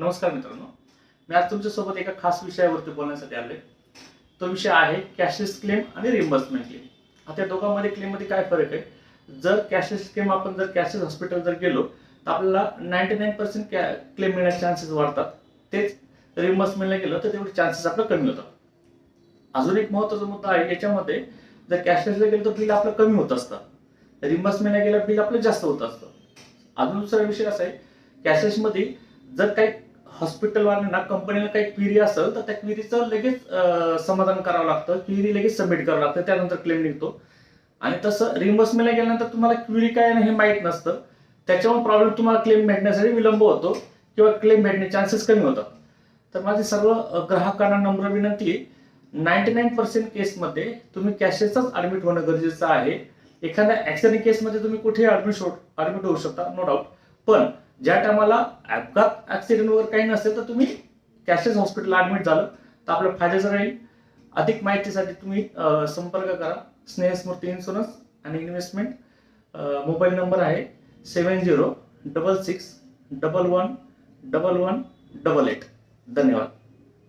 नमस्कार मित्रांनो, मी आज तुमच्यासोबत एका खास विषयावरती बोलण्यासाठी आलोय. तो विषय आहे कॅशलेस क्लेम आणि रिम्बर्समेंट क्लेम. आता या दोघांमध्ये क्लेममध्ये काय फरक आहे? जर कॅशलेस क्लेम आपण जर कॅशलेस हॉस्पिटल जर गेलो तर आपल्याला 99% क्लेम मिळण्याचे चान्सेस वाढतात. तेच रिम्बर्समेंटला गेलो तर तेवढे चान्सेस आपले कमी होतात. अजून एक महत्त्वाचा मुद्दा आहे याच्यामध्ये, जर कॅशलेसला गेलो तर बिल आपलं कमी होत असतं, रिम्बर्समेंटला गेलं बिल आपलं जास्त होत असतं. अजून दुसरा विषय असा आहे, कॅशलेसमध्ये जर काही हॉस्पिटलवाल्यांना कंपनीला काही क्वेरी असेल तर त्या क्वेरीचं लगेच समाधान करावं लागतं, क्वेरी लगेच सबमिट करावं लागतं, त्यानंतर क्लेम निघतो. आणि तसं रिम्बर्समेंटला गेल्यानंतर तुम्हाला क्वेरी काय आहे हे माहीत नसतं, त्याच्यामुळे प्रॉब्लेम तुम्हाला क्लेम भेटण्यासाठी विलंब होतो किंवा क्लेम भेटण्याचे चान्सेस कमी होतात. तर माझी सर्व ग्राहकांना नम्र विनंती आहे, 99% केसमध्ये तुम्ही कॅशलेसच ऍडमिट होणं गरजेचं आहे. एखाद्या ऍक्सिडेंट केसमध्ये तुम्ही कुठेही ऍडमिट होऊ शकता, नो डाऊट. पण ज्या टायमाला अपघात ऍक्सिडेंट वगैरे काही नसेल तर तुम्ही कॅशलेस हॉस्पिटलला ऍडमिट झालं तर आपल्या फायद्याचं राहील. अधिक माहितीसाठी तुम्ही संपर्क करा स्नेहस्मृती इन्शुरन्स आणि इन्व्हेस्टमेंट. मोबाईल नंबर आहे 7066111188. धन्यवाद.